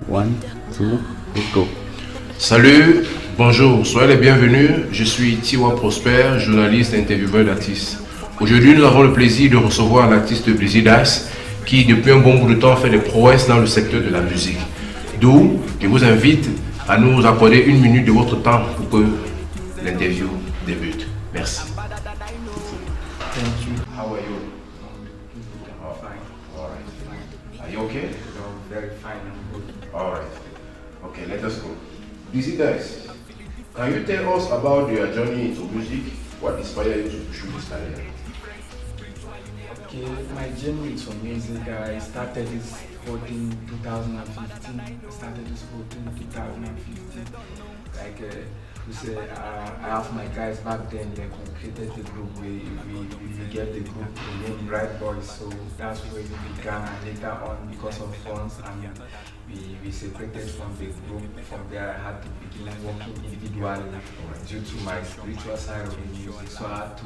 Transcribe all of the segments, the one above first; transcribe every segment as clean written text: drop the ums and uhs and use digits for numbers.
One, two, let's go. Salut, bonjour, soyez les bienvenus. Je suis Tiwah Prosper, journaliste et intervieweur d'artistes. Aujourd'hui, nous avons le plaisir de recevoir l'artiste Busy Dice qui, depuis un bon bout de temps, fait des prouesses dans le secteur de la musique. D'où, je vous invite à nous accorder 1 minute de votre temps pour que l'interview débute. Merci. Thank you. How are you? I'm fine. All right. Are you okay? I'm very fine. I'm good. All right. Okay, let us go. Busy Dice, can you tell us about your journey into music? What inspired you to pursue this career? Okay, my journey into music, I started this sporting 2015. I started this sporting 2015. Like, I have my guys back then, they created the group. We gave the group the name Bright Boys, so that's where we began. And later on, because of funds, and we separated from the group. From there, I had to begin working individually due to my spiritual side of the music. So I had to,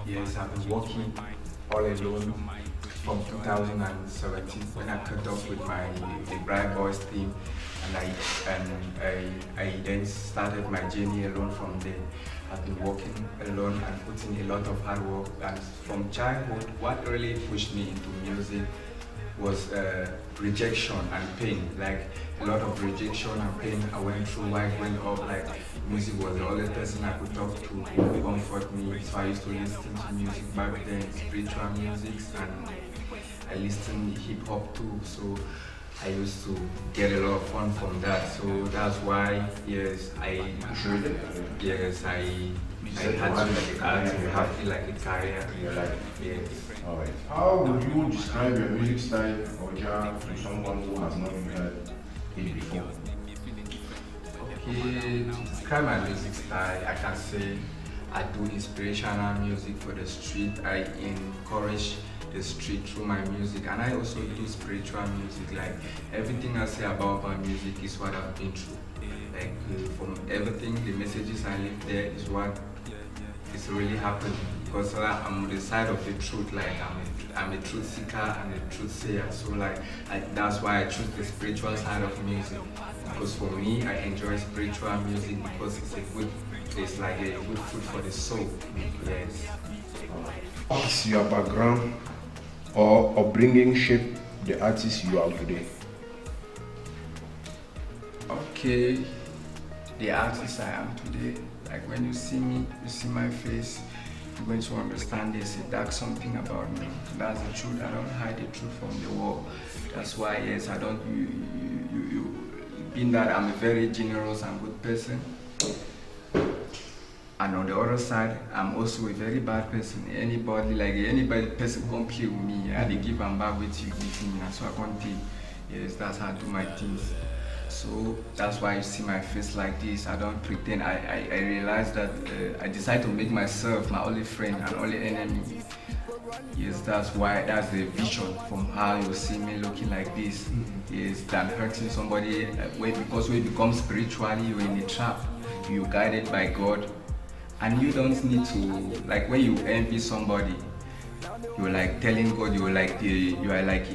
yes, I've been working all alone from 2017 when I cut off with the Bright Boys team, and I then started my journey alone from there. I've been working alone and putting a lot of hard work, and from childhood what really pushed me into music was rejection and pain. Like a lot of rejection and pain I went through while growing up. Like music was the only person I could talk to who would comfort me. So I used to listen to music back then, spiritual music, and I listened hip hop too. So I used to get a lot of fun from that. So that's why, yes, I had to have it like a career. Yes. Alright. How would you describe your music style or genre to someone who has not heard it before? Okay, to describe my music style, I can say I do inspirational music for the street. I encourage the street through my music, and I also do spiritual music. Like everything I say about my music is what I've been through. Like from everything, the messages I leave there is what is really happening. Because I'm on the side of the truth. Like I'm a truth seeker and a truth sayer. So that's why I choose the spiritual side of music. Because for me, I enjoy spiritual music because it's like a good food for the soul. Yes. Has your background or upbringing shaped the artist you are today? Okay, the artist I am today, like when you see me, you see my face, you're going to understand there's a dark something about me. That's the truth. I don't hide the truth from the world. That's why, yes, I don't, being that I'm a very generous and good person. And on the other side, I'm also a very bad person. Anybody person come play with me, I give them back with you, give me, and so I can't take. Yes, that's how I do my things. So that's why you see my face like this. I don't pretend. I realize that I decide to make myself my only friend and only enemy. Yes, that's the vision from how you see me looking like this. Yes, than hurting somebody. Because we become spiritually, you're in a trap. You're guided by God. And you don't need to, like when you envy somebody, you're like telling God, you are like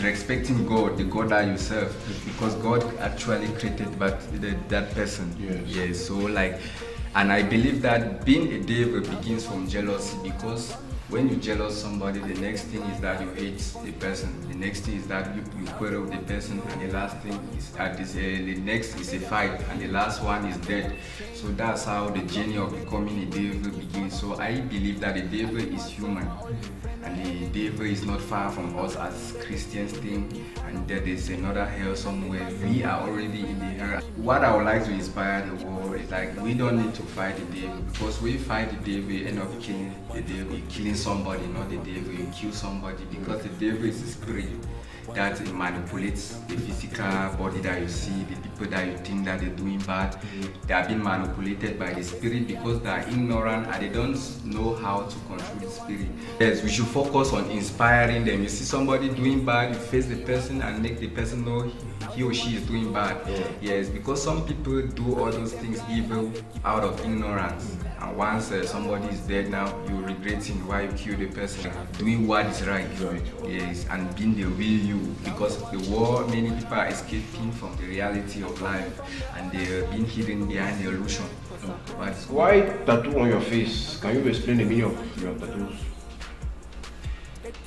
respecting God, the God that you serve, because God actually created that person. Yes. So and I believe that being a devil begins from jealousy, because when you jealous somebody, the next thing is that you hate the person. The next thing is that you quarrel with the person, and the last thing is the next is a fight, and the last one is death. So that's how the journey of becoming a devil begins. So I believe that the devil is human, and the devil is not far from us as Christians think, and there is another hell somewhere. We are already in the hell. What I would like to inspire the world is like we don't need to fight the devil, because we fight the devil, you end up killing the devil, killing somebody, not the devil. You kill somebody, because the devil is a spirit that manipulates the physical body that you see, the people that you think that they're doing bad. They are being manipulated by the spirit because they are ignorant and they don't know how to control the spirit. Yes, we should focus on inspiring them. You see somebody doing bad, you face the person and make the person know he or she is doing bad. Yes, because some people do all those things evil out of ignorance. And once somebody is dead now, you're regretting why you killed the person. Doing what is right, yes, and being the real you. Because the war, many people are escaping from the reality of life, and they're being hidden behind the illusion. Why tattoo on your face? Can you explain the meaning of your tattoos?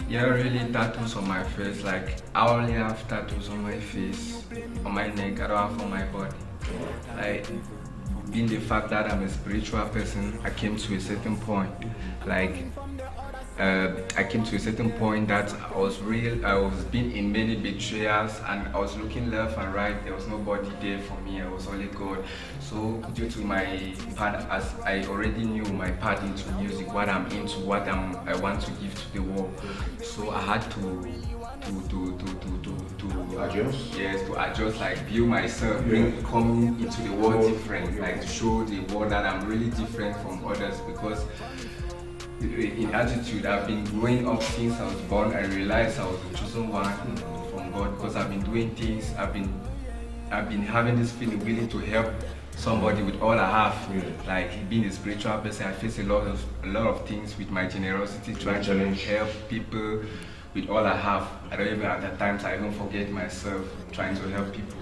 Yeah, really tattoos on my face. Like, I only have tattoos on my face, on my neck. I don't have on my body. Like, being the fact that I'm a spiritual person, I came to a certain point. Like, I came to a certain point that I was being in many betrayals, and I was looking left and right. There was nobody there for me. I was only God. So due to my part, as I already knew my part into music, what I'm into, what I want to give to the world. So I had to adjust. Yes, to adjust, like view myself, coming into the world different, like to show the world that I'm really different from others. Because in attitude, I've been growing up since I was born. I realized I was the chosen one from God, because I've been doing things. I've been having this feeling, willing to help somebody with all I have. Like, being a spiritual person, I face a lot of things with my generosity, trying to help people with all I have. I don't even, at times I even forget myself trying to help people.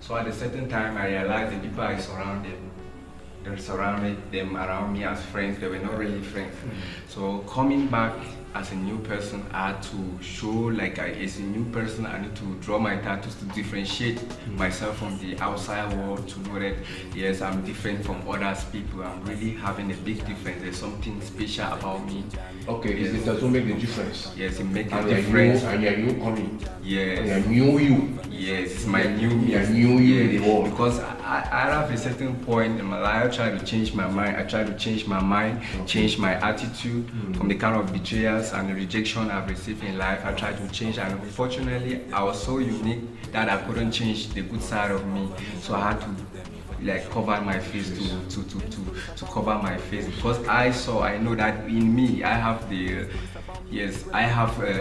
So at a certain time, I realized the people I surrounded them around me as friends, they were not really friends. So coming back as a new person, I had to show, like, as a new person, I need to draw my tattoos to differentiate myself from the outside world, to know that yes, I'm different from other people. I'm really having a big difference. There's something special about me. Okay, yes. It doesn't make the difference. Yes, it makes a difference. And you're new coming. Yes. And you're new you. Yes, it's my new me. You're new you in the world. Because I have a certain point in my life, I try to change my mind. I try to change my mind, change my attitude from the kind of betrayals and the rejection I've received in life. I try to change, and unfortunately, I was so unique that I couldn't change the good side of me. So I had to, like, cover my face to cover my face, because I know that in me I have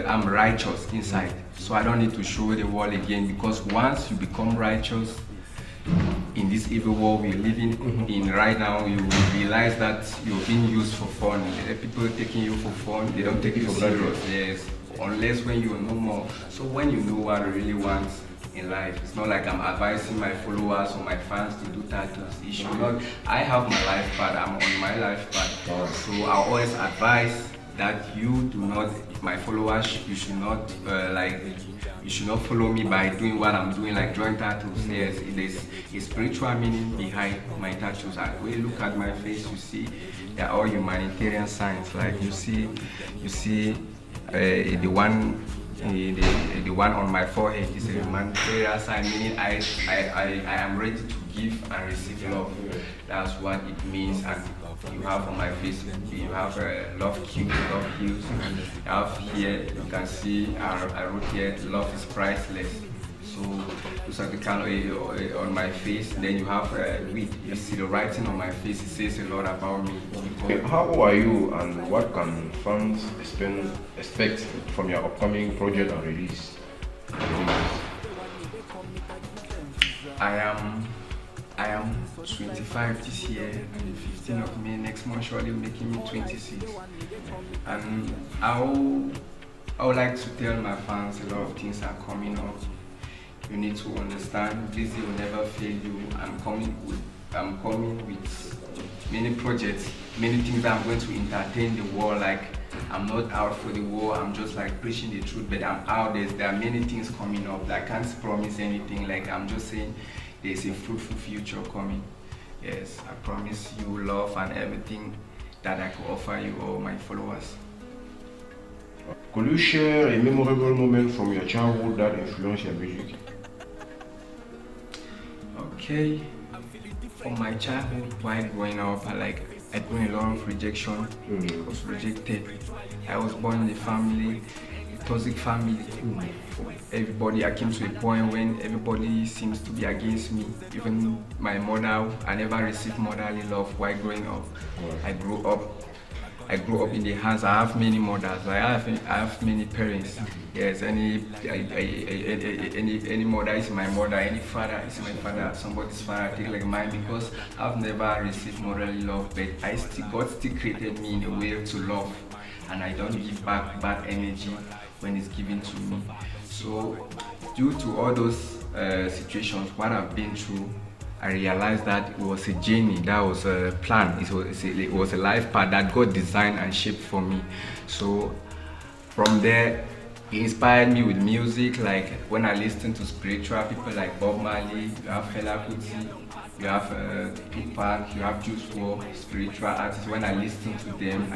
I'm righteous inside. So I don't need to show the world again, because once you become righteous in this evil world we're living in right now, you realize that you're being used for fun. People taking you for fun, they don't take you serious. Yes, unless when you know more. So when you know what you really want in life, it's not like I'm advising my followers or my fans to do tattoos. It should not. I have my life path. I'm on my life path. So I always advise that you do not, my followers, you should not you should not follow me by doing what I'm doing, like drawing tattoos. Yes, it is a spiritual meaning behind my tattoos. And when you look at my face, you see they're all humanitarian signs. Like you see the one on my forehead is a humanitarian sign, meaning I am ready to give and receive love. That's what it means. And you have on my face, you have love cute, love heals. You have here, you can see I wrote here, love is priceless. So those are the kind of on my face. Then you have you see the writing on my face. It says a lot about me. How old are you, and what can fans expect from your upcoming project and release? I am 25 this year, and 15 of May next month, surely making me 26. And I would like to tell my fans a lot of things are coming up. You need to understand, Blizzy will never fail you. I'm coming with many projects, many things that I'm going to entertain the world. Like, I'm not out for the war, I'm just like preaching the truth, but I'm out there. There are many things coming up. I can't promise anything. Like, I'm just saying there's a fruitful future coming. Yes, I promise you love and everything that I could offer you, all my followers. Could you share a memorable moment from your childhood that influenced your music? Okay, from my childhood, while growing up, I grew a lot of rejection. I was rejected. I was born in a family, a toxic family. Everybody, I came to a point when everybody seems to be against me. Even my mother, I never received motherly love while growing up. I grew up I grew up in the hands. I have many mothers. I have many parents. Yes, any mother is my mother. Any father is my father. Somebody's father, I take like mine, because I've never received motherly love, but God still created me in a way to love, and I don't give back bad energy when it's given to me. So, due to all those situations, what I've been through, I realized that it was a journey, that was a plan, it was a life path that God designed and shaped for me. So from there, it inspired me with music. Like when I listen to spiritual people like Bob Marley, you have Fela Kuti, you have Tupac, you have Juice WRLD, spiritual artists. When I listen to them,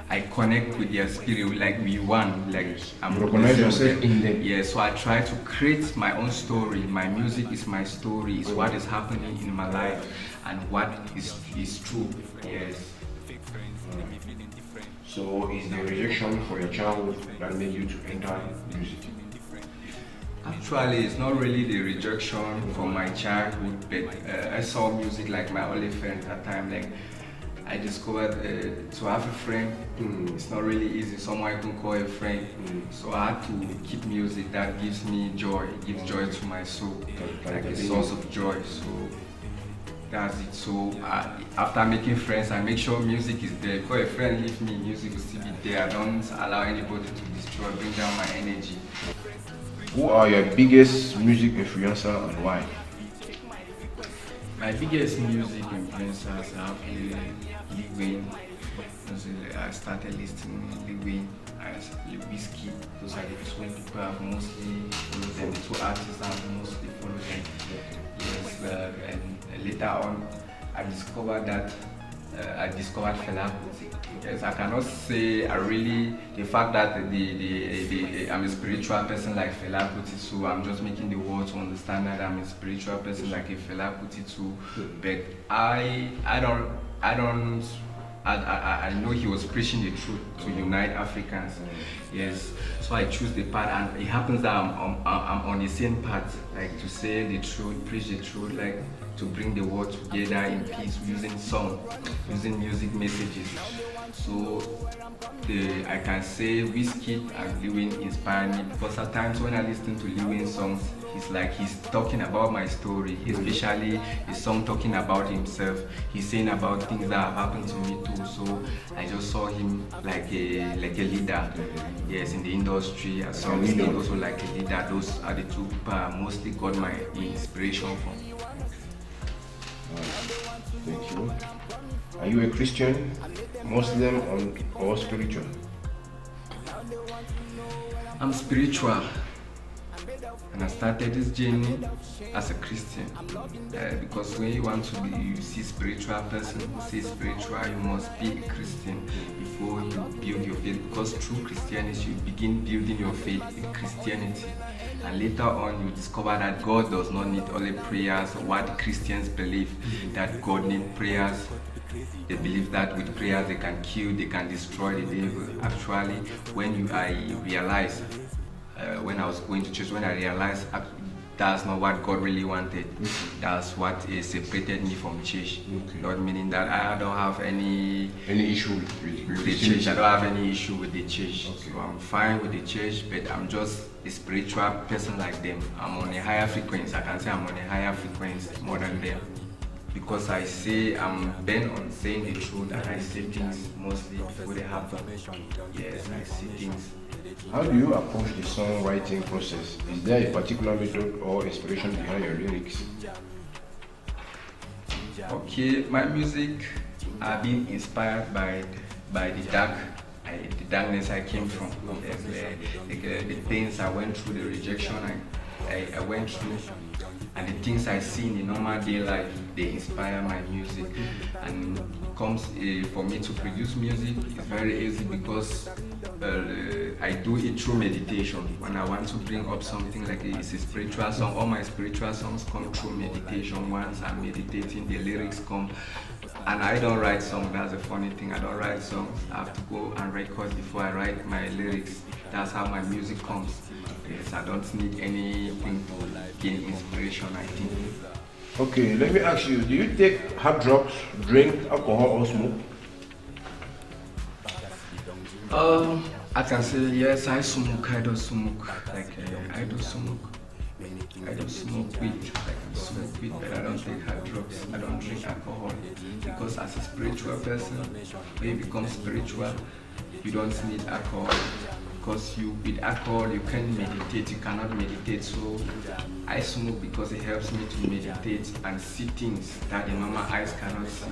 I connect with their spirit, like we one, like I'm recognize yourself in them. Yeah, so I try to create my own story. My music is my story, it's what is happening in my life and what is true. Yes. So is the rejection for your childhood that made you to enter music? Actually, it's not really the rejection from my childhood, but I saw music like my only friend at that time. Like I discovered to have a friend, it's not really easy. Someone I can call a friend. So I had to keep music that gives me joy, gives joy to my soul, like a source of joy. So that's it. So after making friends, I make sure music is there. Because a friend leave me, music will still be there. I don't allow anybody to destroy, bring down my energy. Who are your biggest music influencer and why? My biggest music influencers have Lil Wayne. I started listening to Lil Wayne, Lil Whiskey. Those are the two people I've mostly followed them. The two artists I've mostly followed them. Yes, and later on, I discovered Fela Kuti. Yes, I cannot say the fact that I'm a spiritual person like Fela Kuti, so I'm just making the world to understand that I'm a spiritual person like a Fela Kuti too. But I know he was preaching the truth to unite Africans. Yes, so I choose the path, and it happens that I'm on the same path, like to say the truth, preach the truth, like to bring the world together in peace using song, using music messages. So I can say Whiskey and Lil Wayne inspire me, because at times when I listen to Lil Wayne songs, he's talking about my story, especially the song talking about himself. He's saying about things that have happened to me too. So I just saw him like a leader. Yes, in the industry. I saw him also like a leader. Those are the two people I mostly got my inspiration from. Thank you. Are you a Christian, Muslim, or spiritual? I'm spiritual, and I started this journey as a Christian, because when you see spiritual person who says spiritual, you must be a Christian before you build your faith, because through Christianity you begin building your faith in Christianity, and later on you discover that God does not need only prayers. What Christians believe, that God needs prayers. They believe that with prayers they can kill, they can destroy the devil. Actually, when I realized, when I was going to church, when I realized that's not what God really wanted. That's what separated me from church. Not meaning that I don't have any issue with the church. I don't have any issue with the church. So I'm fine with the church, but I'm just a spiritual person like them. I'm on a higher frequency. I can say I'm on a higher frequency more than them. Because I'm bent on saying the truth, and I say things mostly before they happen. Yes, I see things. How do you approach the songwriting process? Is there a particular method or inspiration behind your lyrics? Okay, my music have been inspired by the darkness I came from. Yes, the things I went through, the rejection I went through, and the things I see in the normal day life, they inspire my music. And comes for me to produce music, it's very easy because I do it through meditation. When I want to bring up something like it's a spiritual song, all my spiritual songs come through meditation. Once I'm meditating, the lyrics come. And I don't write songs, that's the funny thing. I don't write songs. I have to go and record before I write my lyrics. That's how my music comes. Yes, I don't need anything to gain inspiration, I think. Okay, let me ask you, do you take hard drugs, drink alcohol, or smoke? I can say yes, I smoke. I don't smoke. Like I don't smoke. I don't smoke weed. I can smoke weed, but I don't take hard drugs. I don't drink alcohol because as a spiritual person, when you become spiritual, you don't need alcohol. Because with alcohol you can't meditate. You cannot meditate. So I smoke because it helps me to meditate and see things that the normal eyes cannot see.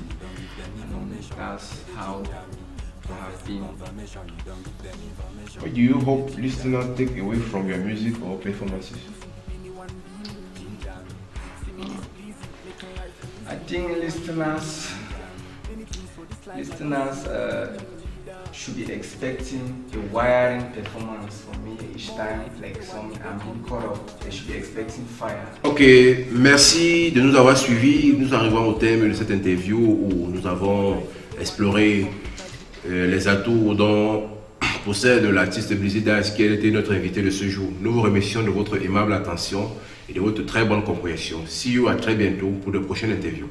That's how have been. What do you hope listeners take away from your music or performances? I think listeners should be expecting a wiring performance from me each time, like some I'm being caught up. They should be expecting fire. Ok, merci de nous avoir suivis. Nous arrivons au thème de cette interview où nous avons exploré les atouts dont possède l'artiste Blizzy Dice qui a été notre invité de ce jour. Nous vous remercions de votre aimable attention et de votre très bonne compréhension. See you à très bientôt pour de prochaines interviews.